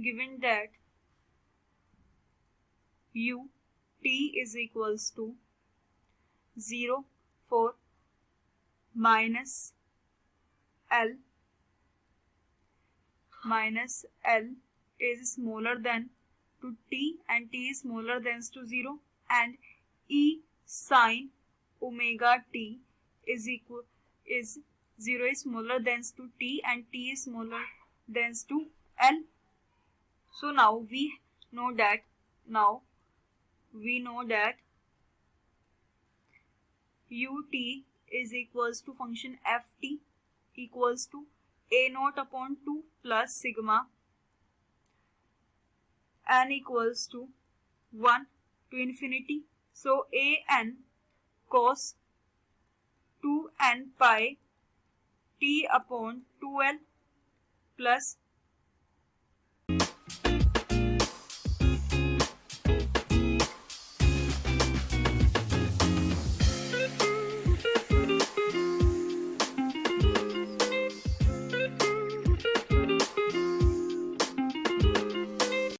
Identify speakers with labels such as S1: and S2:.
S1: given that u t is equals to 0 for minus L is smaller than to t and t is smaller than to 0, and E sin omega t is 0 is smaller than to t and t is smaller than to L. So now we know that ut is equals to function ft equals to a naught upon 2 plus sigma n equals to 1 to infinity. So an cos 2n pi t upon 2l plus